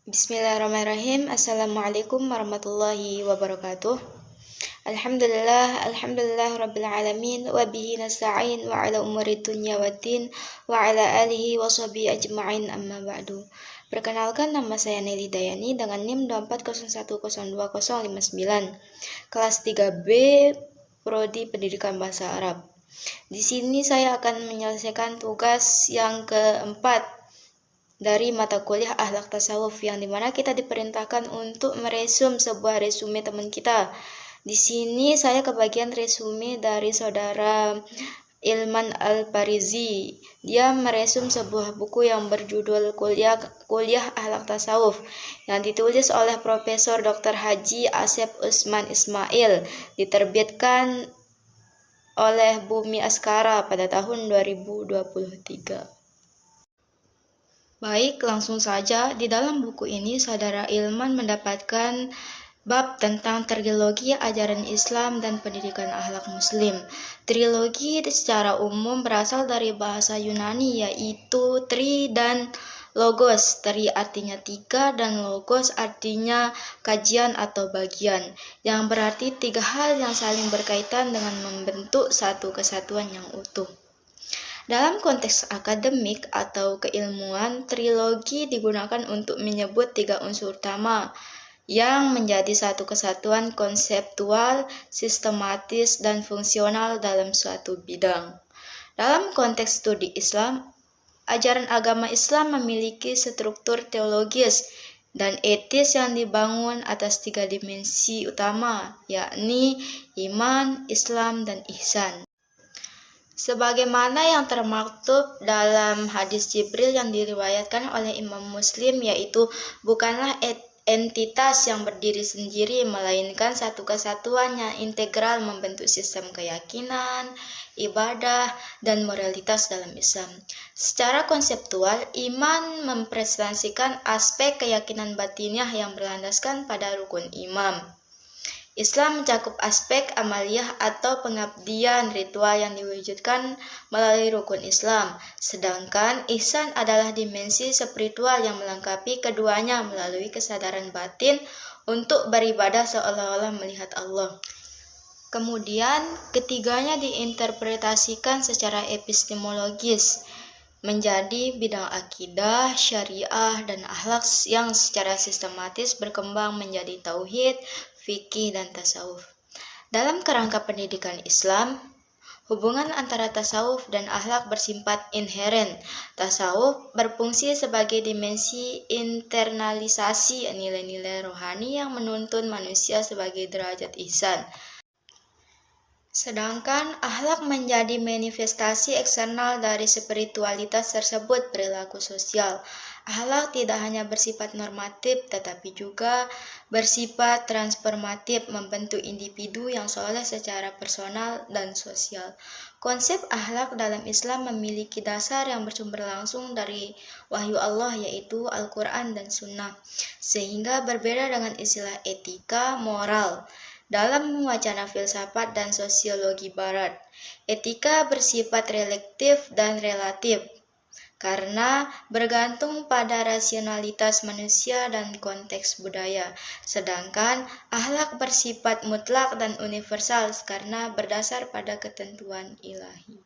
Bismillahirrahmanirrahim. Assalamualaikum warahmatullahi wabarakatuh. Alhamdulillah rabbil alamin wa bihi nasta'in wa ala umuri dunya waddin wa ala alihi wa sahbihi ajma'in amma ba'du. Perkenalkan, nama saya Nelly Dayani dengan NIM 241020059, kelas 3B, Prodi Pendidikan Bahasa Arab. Di sini saya akan menyelesaikan tugas yang keempat dari mata kuliah Akhlak Tasawuf, yang dimana kita diperintahkan untuk meresum sebuah resume teman kita. Di sini saya kebagian resume dari saudara Ilman Al-Parizi. Dia meresum sebuah buku yang berjudul Kuliah Akhlak Tasawuf yang ditulis oleh Profesor Dr. Haji Asep Usman Ismail, diterbitkan oleh Bumi Askara pada tahun 2023. Baik, langsung saja. Di dalam buku ini, saudara Ilman mendapatkan bab tentang trilogi ajaran Islam dan pendidikan akhlak Muslim. Trilogi secara umum berasal dari bahasa Yunani, yaitu tri dan logos. Tri artinya tiga dan logos artinya kajian atau bagian, yang berarti tiga hal yang saling berkaitan dengan membentuk satu kesatuan yang utuh. Dalam konteks akademik atau keilmuan, trilogi digunakan untuk menyebut tiga unsur utama yang menjadi satu kesatuan konseptual, sistematis, dan fungsional dalam suatu bidang. Dalam konteks studi Islam, ajaran agama Islam memiliki struktur teologis dan etis yang dibangun atas tiga dimensi utama, yakni iman, Islam, dan ihsan. Sebagaimana yang termaktub dalam hadis Jibril yang diriwayatkan oleh Imam Muslim, yaitu bukanlah entitas yang berdiri sendiri, melainkan satu kesatuan yang integral membentuk sistem keyakinan, ibadah, dan moralitas dalam Islam. Secara konseptual, iman mempresentasikan aspek keyakinan batiniah yang berlandaskan pada rukun iman. Islam mencakup aspek amaliyah atau pengabdian ritual yang diwujudkan melalui rukun Islam, sedangkan ihsan adalah dimensi spiritual yang melengkapi keduanya melalui kesadaran batin untuk beribadah seolah-olah melihat Allah. Kemudian, ketiganya diinterpretasikan secara epistemologis menjadi bidang akidah, syariah, dan akhlak yang secara sistematis berkembang menjadi tauhid, fikih, dan tasawuf. Dalam kerangka pendidikan Islam, hubungan antara tasawuf dan akhlak bersifat inheren. Tasawuf berfungsi sebagai dimensi internalisasi nilai-nilai rohani yang menuntun manusia sebagai derajat ihsan. Sedangkan akhlak menjadi manifestasi eksternal dari spiritualitas tersebut, perilaku sosial. Akhlak tidak hanya bersifat normatif, tetapi juga bersifat transformatif, membentuk individu yang soleh secara personal dan sosial. Konsep akhlak dalam Islam memiliki dasar yang bersumber langsung dari wahyu Allah, yaitu Al-Quran dan Sunnah, sehingga berbeda dengan istilah etika, moral. Dalam wacana filsafat dan sosiologi barat, etika bersifat relektif dan relatif karena bergantung pada rasionalitas manusia dan konteks budaya, sedangkan akhlak bersifat mutlak dan universal karena berdasar pada ketentuan ilahi.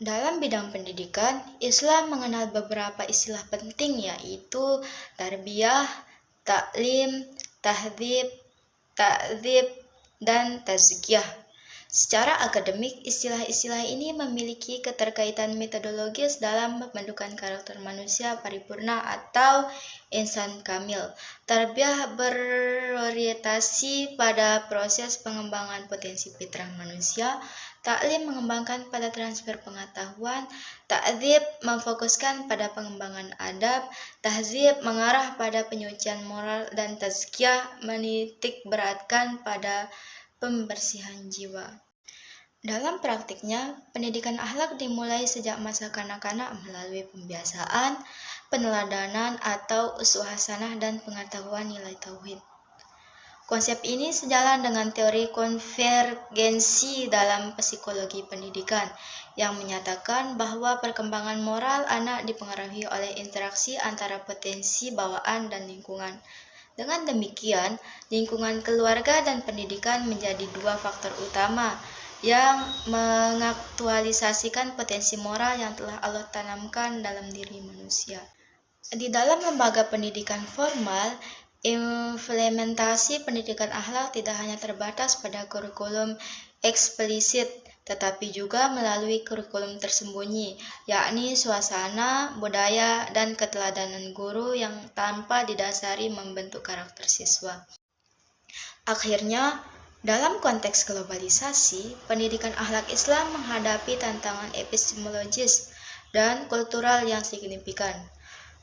Dalam bidang pendidikan, Islam mengenal beberapa istilah penting, yaitu tarbiyah, taklim, tahdzib, ta'dzib, dan tazkiyah. Secara akademik, istilah-istilah ini memiliki keterkaitan metodologis dalam pembentukan karakter manusia paripurna atau insan kamil. Tarbiyah berorientasi pada proses pengembangan potensi fitrah manusia. Taklim mengembangkan pada transfer pengetahuan, ta'dzib memfokuskan pada pengembangan adab, tahzib mengarah pada penyucian moral, dan tazkiyah menitik beratkan pada pembersihan jiwa. Dalam praktiknya, pendidikan akhlak dimulai sejak masa kanak-kanak melalui pembiasaan, peneladanan atau uswah hasanah dan pengetahuan nilai tauhid. Konsep ini sejalan dengan teori konvergensi dalam psikologi pendidikan yang menyatakan bahwa perkembangan moral anak dipengaruhi oleh interaksi antara potensi bawaan dan lingkungan. Dengan demikian, lingkungan keluarga dan pendidikan menjadi dua faktor utama yang mengaktualisasikan potensi moral yang telah Allah tanamkan dalam diri manusia. Di dalam lembaga pendidikan formal, implementasi pendidikan akhlak tidak hanya terbatas pada kurikulum eksplisit, tetapi juga melalui kurikulum tersembunyi, yakni suasana, budaya, dan keteladanan guru yang tanpa didasari membentuk karakter siswa. Akhirnya, dalam konteks globalisasi, pendidikan akhlak Islam menghadapi tantangan epistemologis dan kultural yang signifikan.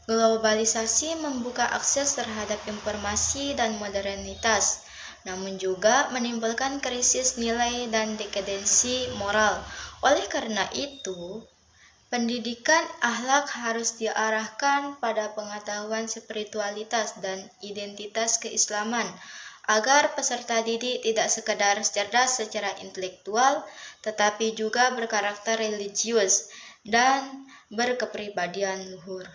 Globalisasi membuka akses terhadap informasi dan modernitas, namun juga menimbulkan krisis nilai dan dekadensi moral. Oleh karena itu, pendidikan akhlak harus diarahkan pada pengetahuan spiritualitas dan identitas keislaman, agar peserta didik tidak sekedar cerdas secara intelektual, tetapi juga berkarakter religius dan berkepribadian luhur.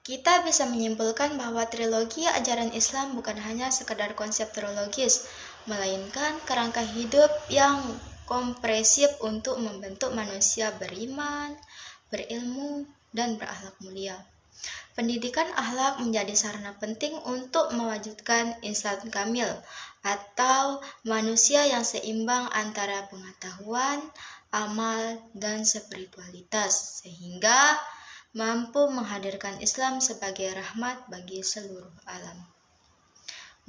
Kita bisa menyimpulkan bahwa trilogi ajaran Islam bukan hanya sekedar konsep teologis, melainkan kerangka hidup yang komprehensif untuk membentuk manusia beriman, berilmu, dan berakhlak mulia. Pendidikan akhlak menjadi sarana penting untuk mewujudkan insan kamil atau manusia yang seimbang antara pengetahuan, amal, dan spiritualitas, sehingga mampu menghadirkan Islam sebagai rahmat bagi seluruh alam.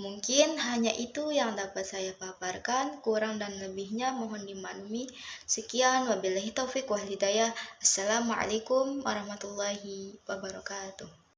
Mungkin hanya itu yang dapat saya paparkan, kurang dan lebihnya mohon dimaklumi. Sekian, wabillahi taufiq wal hidayah. Assalamualaikum warahmatullahi wabarakatuh.